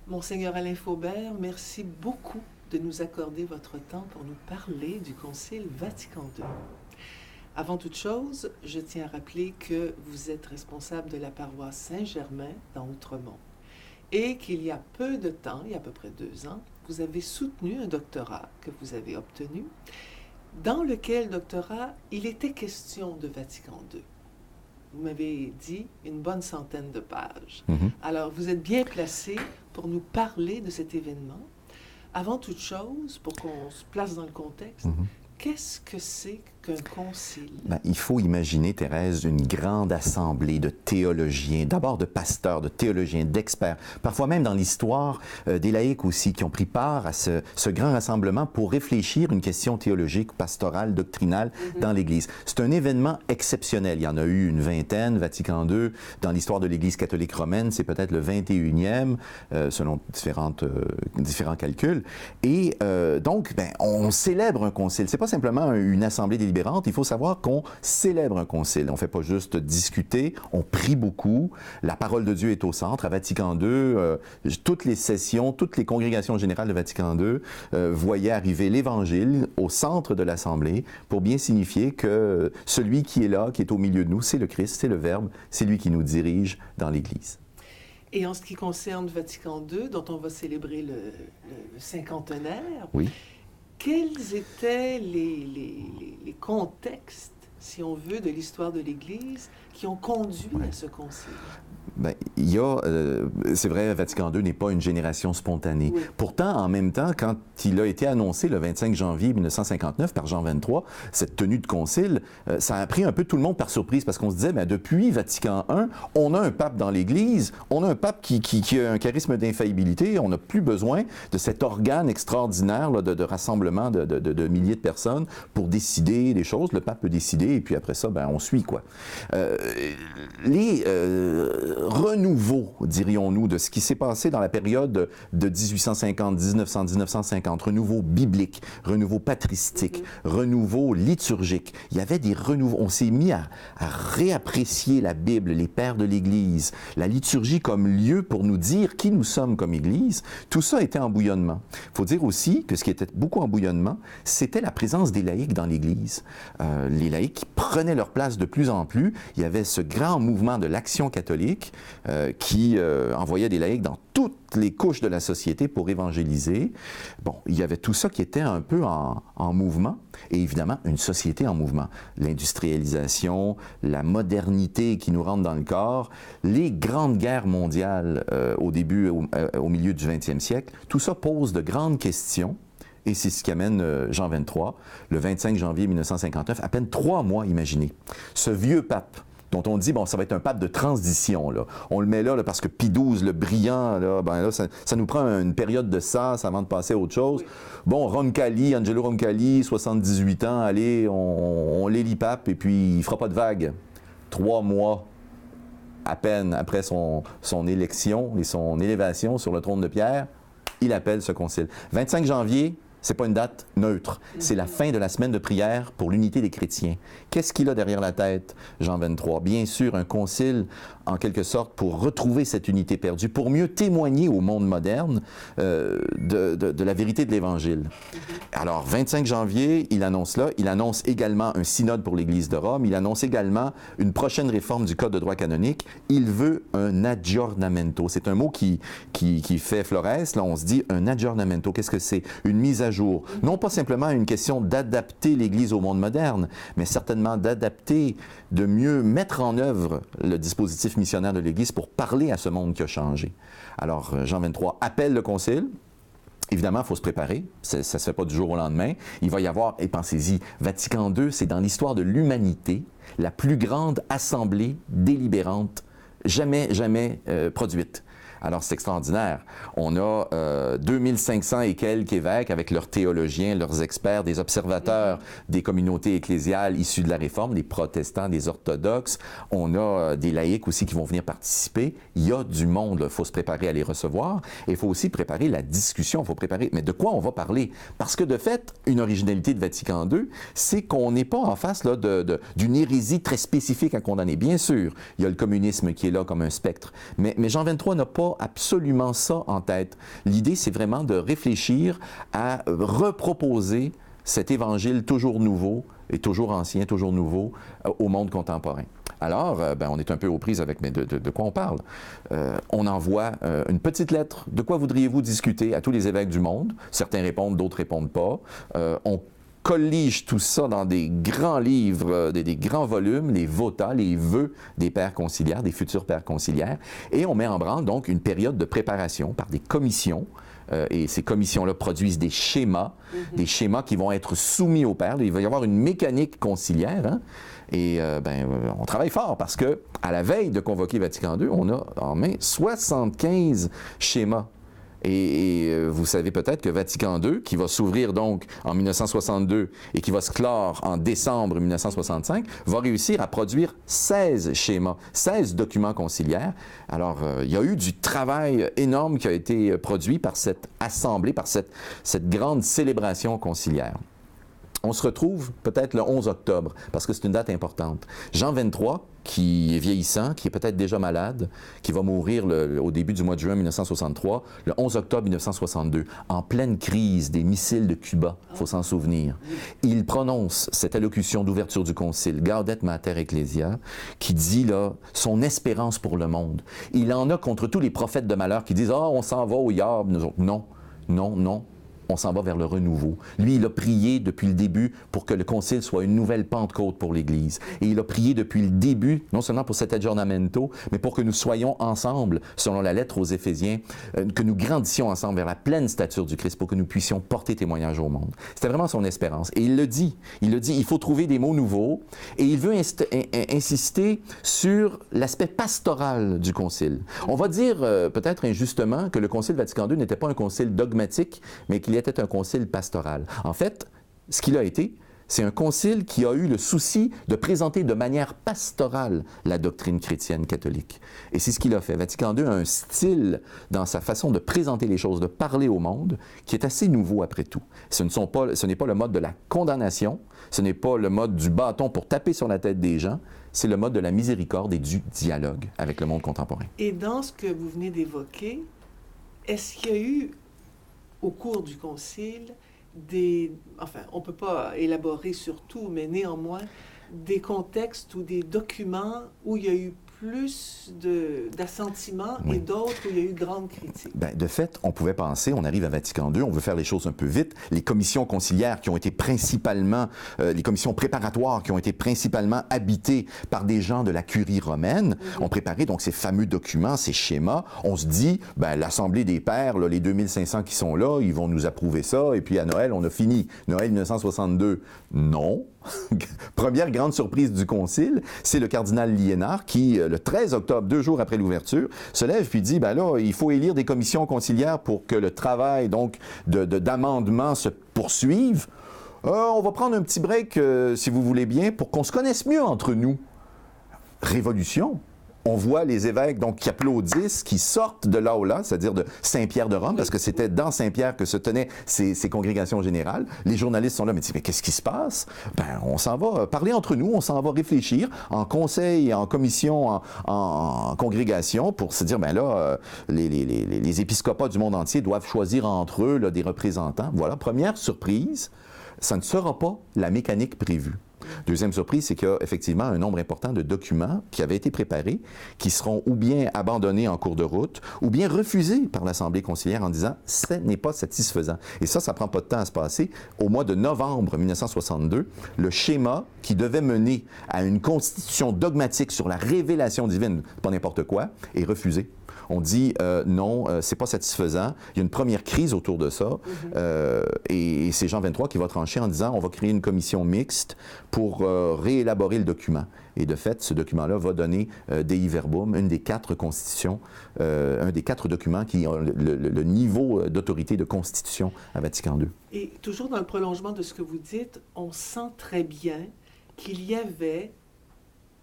Monseigneur Alain Faubert, merci beaucoup de nous accorder votre temps pour nous parler du Concile Vatican II. Avant toute chose, je tiens à rappeler que vous êtes responsable de la paroisse Saint-Germain dans Outremont et qu'il y a peu de temps, il y a à peu près 2 ans, vous avez soutenu un doctorat que vous avez obtenu, dans lequel doctorat il était question de Vatican II. Vous m'avez dit une bonne centaine de pages. Alors, vous êtes bien placé pour nous parler de cet événement. Avant toute chose, pour qu'on se place dans le contexte, qu'est-ce que c'est qu'un concile? Il faut imaginer, Thérèse, une grande assemblée de théologiens, d'abord de pasteurs, de théologiens, d'experts, parfois même dans l'histoire, des laïcs aussi, qui ont pris part à ce grand rassemblement pour réfléchir une question théologique, pastorale, doctrinale dans l'Église. C'est un événement exceptionnel. Il y en a eu une vingtaine, Vatican II, dans l'histoire de l'Église catholique romaine, c'est peut-être le 21e, selon différents calculs. Et donc, on célèbre un concile. C'est pas simplement une assemblée délibérante. Il faut savoir qu'on célèbre un concile. On ne fait pas juste discuter, on prie beaucoup. La parole de Dieu est au centre. À Vatican II, toutes les sessions, toutes les congrégations générales de Vatican II voyaient arriver l'Évangile au centre de l'assemblée pour bien signifier que celui qui est là, qui est au milieu de nous, c'est le Christ, c'est le Verbe, c'est lui qui nous dirige dans l'Église. Et en ce qui concerne Vatican II, dont on va célébrer le cinquantenaire, oui. Quels étaient les contextes, si on veut, de l'histoire de l'Église qui ont conduit à ce concile? Il y a, c'est vrai, Vatican II n'est pas une génération spontanée. Oui. Pourtant, en même temps, quand il a été annoncé le 25 janvier 1959 par Jean XXIII, cette tenue de concile, ça a pris un peu tout le monde par surprise parce qu'on se disait, depuis Vatican I, on a un pape dans l'Église, on a un pape qui a un charisme d'infaillibilité, on n'a plus besoin de cet organe extraordinaire là, de rassemblement de milliers de personnes pour décider des choses. Le pape peut décider et puis après ça, on suit, quoi. Renouveau, dirions-nous, de ce qui s'est passé dans la période de 1850, 1900, 1950, renouveau biblique, renouveau patristique, renouveau liturgique. Il y avait des renouveaux. On s'est mis à réapprécier la Bible, les pères de l'Église, la liturgie comme lieu pour nous dire qui nous sommes comme Église. Tout ça était en bouillonnement. Il faut dire aussi que ce qui était beaucoup en bouillonnement, c'était la présence des laïcs dans l'Église. Les laïcs qui prenaient leur place de plus en plus. Il y avait ce grand mouvement de l'Action catholique qui envoyait des laïcs dans toutes les couches de la société pour évangéliser. Bon, il y avait tout ça qui était un peu en mouvement, et évidemment, une société en mouvement. L'industrialisation, la modernité qui nous rentre dans le corps, les grandes guerres mondiales au milieu du 20e siècle, tout ça pose de grandes questions. Et c'est ce qui amène Jean XXIII, le 25 janvier 1959, à peine 3 mois, imaginez. Ce vieux pape, dont on dit, ça va être un pape de transition, là. On le met là, parce que Pie XII, le brillant, ça nous prend une période de sas avant de passer à autre chose. Oui. Bon, Angelo Roncalli, 78 ans, allez, on l'élit pape, et puis il fera pas de vague. 3 mois à peine après son élection et son élévation sur le trône de Pierre, il appelle ce concile. 25 janvier, c'est pas une date neutre. C'est la fin de la semaine de prière pour l'unité des chrétiens. Qu'est-ce qu'il a derrière la tête, Jean XXIII? Bien sûr, un concile, en quelque sorte, pour retrouver cette unité perdue, pour mieux témoigner au monde moderne de la vérité de l'Évangile. Alors, 25 janvier, il annonce également un synode pour l'Église de Rome, il annonce également une prochaine réforme du Code de droit canonique. Il veut un aggiornamento. C'est un mot qui fait florès. Là, on se dit un aggiornamento. Qu'est-ce que c'est? Une mise à jour. Non pas simplement une question d'adapter l'Église au monde moderne, mais certainement d'adapter, de mieux mettre en œuvre le dispositif missionnaire de l'Église pour parler à ce monde qui a changé. Alors, Jean XXIII appelle le concile. Évidemment, il faut se préparer. Ça ne se fait pas du jour au lendemain. Il va y avoir, et pensez-y, Vatican II, c'est dans l'histoire de l'humanité la plus grande assemblée délibérante jamais produite. Alors, c'est extraordinaire. On a 2500 et quelques évêques avec leurs théologiens, leurs experts, des observateurs des communautés ecclésiales issues de la Réforme, des protestants, des orthodoxes. On a des laïcs aussi qui vont venir participer. Il y a du monde, il faut se préparer à les recevoir. Et il faut aussi préparer la discussion. Il faut préparer, mais de quoi on va parler? Parce que de fait, une originalité de Vatican II, c'est qu'on n'est pas en face là, d'une hérésie très spécifique à condamner. Bien sûr, il y a le communisme qui est là comme un spectre. Mais Jean XXIII n'a pas pas absolument ça en tête. L'idée, c'est vraiment de réfléchir à reproposer cet évangile toujours nouveau et toujours ancien, toujours nouveau au monde contemporain. Alors, on est un peu aux prises avec mais de quoi on parle. On envoie une petite lettre. De quoi voudriez-vous discuter à tous les évêques du monde? Certains répondent, d'autres répondent pas. On collige tout ça dans des grands livres, des grands volumes, les votas, les vœux des pères conciliaires, des futurs pères conciliaires, et on met en branle donc une période de préparation par des commissions, et ces commissions-là produisent des schémas qui vont être soumis aux pères. Il va y avoir une mécanique conciliaire, hein? Et on travaille fort parce que à la veille de convoquer Vatican II, on a en main 75 schémas. Et vous savez peut-être que Vatican II, qui va s'ouvrir donc en 1962 et qui va se clore en décembre 1965, va réussir à produire 16 schémas, 16 documents conciliaires. Alors, il y a eu du travail énorme qui a été produit par cette assemblée, par cette grande célébration conciliaire. On se retrouve peut-être le 11 octobre, parce que c'est une date importante. Jean 23, qui est vieillissant, qui est peut-être déjà malade, qui va mourir au début du mois de juin 1963, le 11 octobre 1962, en pleine crise des missiles de Cuba, il faut s'en souvenir. Il prononce cette allocution d'ouverture du concile, Gaudet Mater Ecclesia, qui dit là son espérance pour le monde. Il en a contre tous les prophètes de malheur qui disent « Ah, on s'en va au Yab ». Nous autres, non, non, non. On s'en va vers le renouveau. Lui, il a prié depuis le début pour que le concile soit une nouvelle Pentecôte pour l'Église. Et il a prié depuis le début, non seulement pour cet aggiornamento, mais pour que nous soyons ensemble, selon la lettre aux Éphésiens, que nous grandissions ensemble vers la pleine stature du Christ pour que nous puissions porter témoignage au monde. C'était vraiment son espérance. Et il le dit, il faut trouver des mots nouveaux. Et il veut insister sur l'aspect pastoral du concile. On va dire, peut-être injustement, que le concile Vatican II n'était pas un concile dogmatique, mais qu'il était un concile pastoral. En fait, ce qu'il a été, c'est un concile qui a eu le souci de présenter de manière pastorale la doctrine chrétienne catholique. Et c'est ce qu'il a fait. Vatican II a un style dans sa façon de présenter les choses, de parler au monde, qui est assez nouveau après tout. Ce n'est pas le mode de la condamnation, ce n'est pas le mode du bâton pour taper sur la tête des gens, c'est le mode de la miséricorde et du dialogue avec le monde contemporain. Et dans ce que vous venez d'évoquer, est-ce qu'il y a eu au cours du concile, on ne peut pas élaborer sur tout, mais néanmoins, des contextes ou des documents où il y a eu plus d'assentiments et d'autres où il y a eu grande critique. De fait, on pouvait penser, on arrive à Vatican II, on veut faire les choses un peu vite. Les commissions conciliaires qui ont été principalement, les commissions préparatoires qui ont été principalement habitées par des gens de la curie romaine, ont préparé donc ces fameux documents, ces schémas. On se dit, l'Assemblée des pères, là, les 2500 qui sont là, ils vont nous approuver ça, et puis à Noël, on a fini. Noël 1962, non. Première grande surprise du concile, c'est le cardinal Liénard qui, le 13 octobre, 2 jours après l'ouverture, se lève puis dit, il faut élire des commissions conciliaires pour que le travail donc d'amendement se poursuive. On va prendre un petit break, si vous voulez bien, pour qu'on se connaisse mieux entre nous. Révolution. On voit les évêques donc, qui applaudissent, qui sortent de l'aula, c'est-à-dire de Saint-Pierre de Rome, parce que c'était dans Saint-Pierre que se tenaient ces congrégations générales. Les journalistes sont là, mais disent, mais qu'est-ce qui se passe? On s'en va parler entre nous, on s'en va réfléchir en conseil, en commission, en congrégation, pour se dire, les épiscopats du monde entier doivent choisir entre eux là, des représentants. Voilà, première surprise, ça ne sera pas la mécanique prévue. Deuxième surprise, c'est qu'il y a effectivement un nombre important de documents qui avaient été préparés, qui seront ou bien abandonnés en cours de route, ou bien refusés par l'Assemblée conciliaire en disant « ce n'est pas satisfaisant ». Et ça prend pas de temps à se passer. Au mois de novembre 1962, le schéma qui devait mener à une constitution dogmatique sur la révélation divine, pas n'importe quoi, est refusé. On dit non, c'est pas satisfaisant. Il y a une première crise autour de ça. Et c'est Jean 23 qui va trancher en disant on va créer une commission mixte pour réélaborer le document. Et de fait, ce document-là va donner Dei Verbum, une des 4 constitutions, un des 4 documents qui ont le niveau d'autorité de constitution à Vatican II. Et toujours dans le prolongement de ce que vous dites, on sent très bien qu'il y avait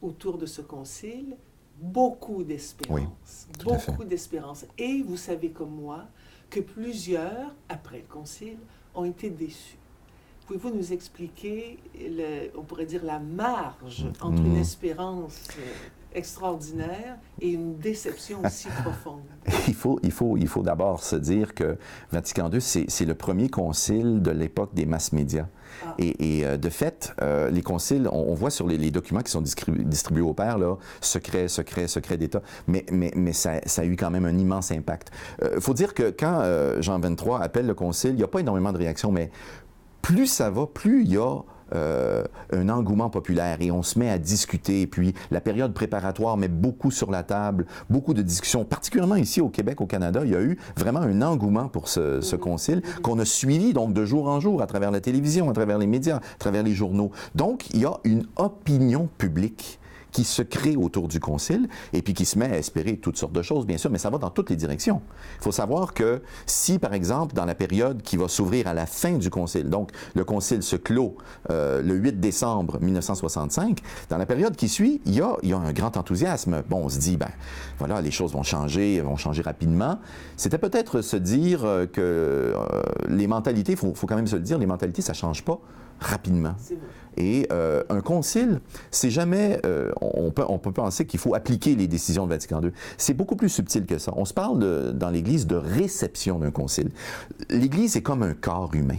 autour de ce concile beaucoup d'espérance. Oui, beaucoup d'espérance. Et vous savez comme moi que plusieurs, après le concile, ont été déçus. Pouvez-vous nous expliquer, on pourrait dire, la marge entre une espérance extraordinaire et une déception aussi profonde. Il faut d'abord se dire que Vatican II, c'est le premier concile de l'époque des masses médias. Ah. Et de fait, les conciles, on voit sur les documents qui sont distribués au père, là, secret d'État, mais ça a eu quand même un immense impact. Il faut dire que quand Jean XXIII appelle le concile, il n'y a pas énormément de réactions, mais plus ça va, plus il y a un engouement populaire et on se met à discuter. Et puis, la période préparatoire met beaucoup sur la table, beaucoup de discussions. Particulièrement ici au Québec, au Canada, il y a eu vraiment un engouement pour ce concile qu'on a suivi donc de jour en jour à travers la télévision, à travers les médias, à travers les journaux. Donc, il y a une opinion publique qui se crée autour du concile et puis qui se met à espérer toutes sortes de choses, bien sûr, mais ça va dans toutes les directions. Il faut savoir que si, par exemple, dans la période qui va s'ouvrir à la fin du concile, donc le concile se clôt le 8 décembre 1965, dans la période qui suit, il y a un grand enthousiasme. Bon, on se dit, ben voilà, les choses vont changer rapidement. C'était peut-être se dire que les mentalités, il faut quand même se le dire, les mentalités, ça ne change pas rapidement. Et un concile, c'est jamais... on peut penser qu'il faut appliquer les décisions de Vatican II. C'est beaucoup plus subtil que ça. On se parle dans l'Église de réception d'un concile. L'Église est comme un corps humain.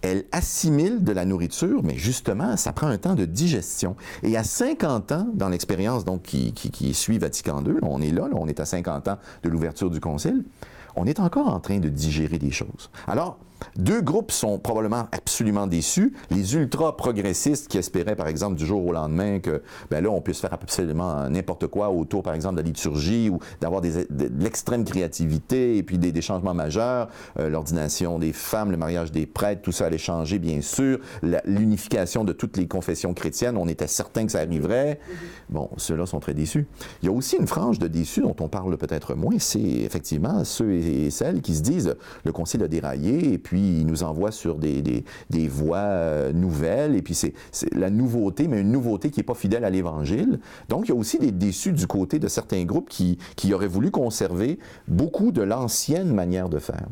Elle assimile de la nourriture, mais justement, ça prend un temps de digestion. Et à 50 ans, dans l'expérience donc qui suit Vatican II, on est là, on est à 50 ans de l'ouverture du concile, on est encore en train de digérer des choses. Alors, deux groupes sont probablement absolument déçus. Les ultra-progressistes qui espéraient, par exemple, du jour au lendemain que, ben là, on puisse faire absolument n'importe quoi autour, par exemple, de la liturgie ou d'avoir de l'extrême créativité et puis des changements majeurs, l'ordination des femmes, le mariage des prêtres, tout ça allait changer, bien sûr. L'unification de toutes les confessions chrétiennes, on était certain que ça arriverait. Bon, ceux-là sont très déçus. Il y a aussi une frange de déçus dont on parle peut-être moins, c'est effectivement ceux et celles qui se disent le concile a déraillé et puis il nous envoie sur des voies nouvelles, et puis c'est la nouveauté, mais une nouveauté qui n'est pas fidèle à l'Évangile. Donc, il y a aussi des déçus du côté de certains groupes qui auraient voulu conserver beaucoup de l'ancienne manière de faire.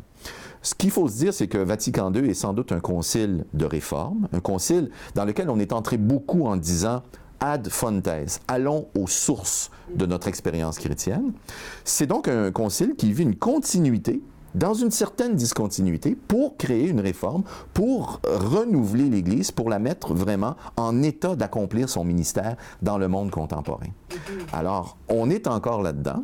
Ce qu'il faut se dire, c'est que Vatican II est sans doute un concile de réforme, un concile dans lequel on est entré beaucoup en disant ad fontes, allons aux sources de notre expérience chrétienne. C'est donc un concile qui vit une continuité dans une certaine discontinuité pour créer une réforme, pour renouveler l'Église, pour la mettre vraiment en état d'accomplir son ministère dans le monde contemporain. Alors, on est encore là-dedans.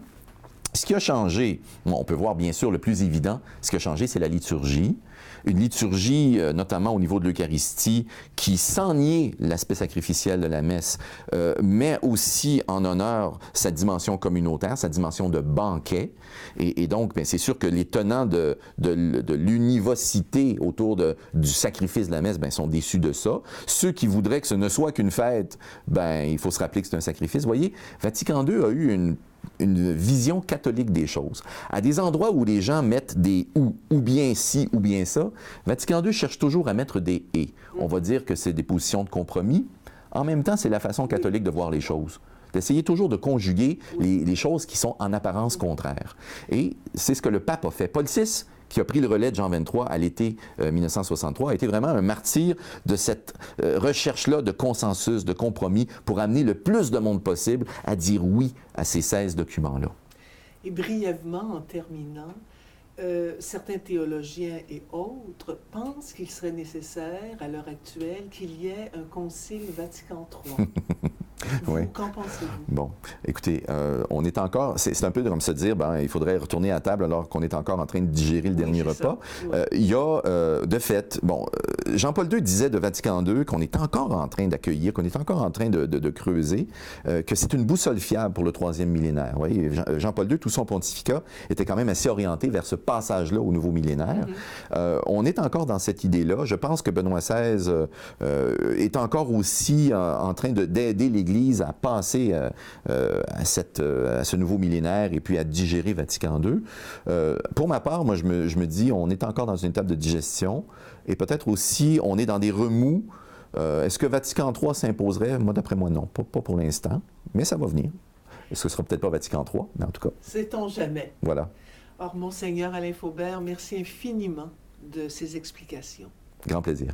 Ce qui a changé, bon, on peut voir bien sûr le plus évident, ce qui a changé, c'est la liturgie. Une liturgie, notamment au niveau de l'Eucharistie, qui, sans nier l'aspect sacrificiel de la messe, met aussi en honneur sa dimension communautaire, sa dimension de banquet. Et donc, bien, c'est sûr que les tenants de l'univocité autour du sacrifice de la messe, bien, sont déçus de ça. Ceux qui voudraient que ce ne soit qu'une fête, bien, il faut se rappeler que c'est un sacrifice. Vous voyez, Vatican II a eu une vision catholique des choses. À des endroits où les gens mettent des ou bien ci, ou bien ça, Vatican II cherche toujours à mettre des « et ». On va dire que c'est des positions de compromis. En même temps, c'est la façon catholique de voir les choses. D'essayer toujours de conjuguer les choses qui sont en apparence contraires. Et c'est ce que le pape a fait. Paul VI, qui a pris le relais de Jean XXIII à l'été 1963, a été vraiment un martyr de cette recherche-là de consensus, de compromis, pour amener le plus de monde possible à dire oui à ces 16 documents-là. Et brièvement, en terminant, certains théologiens et autres pensent qu'il serait nécessaire, à l'heure actuelle, qu'il y ait un concile Vatican III. Oui. Qu'en pensez-vous? Bon, écoutez, on est encore... C'est un peu comme se dire, ben, il faudrait retourner à table alors qu'on est encore en train de digérer le dernier repas. Oui. Il y a, de fait, bon, Jean-Paul II disait de Vatican II qu'on est encore en train d'accueillir, qu'on est encore en train de creuser, que c'est une boussole fiable pour le troisième millénaire. Vous voyez, Jean-Paul II, tout son pontificat, était quand même assez orienté vers ce passage-là au nouveau millénaire. On est encore dans cette idée-là. Je pense que Benoît XVI est encore aussi en train d'aider l'Église à passer à ce nouveau millénaire et puis à digérer Vatican II. Pour ma part, moi, je me dis, on est encore dans une étape de digestion et peut-être aussi, on est dans des remous. Est-ce que Vatican III s'imposerait? Moi, d'après moi, non. Pas pour l'instant, mais ça va venir. Ce ne sera peut-être pas Vatican III, mais en tout cas. Sait-on jamais. Voilà. Alors, Monseigneur Alain Faubert, merci infiniment de ces explications. Grand plaisir.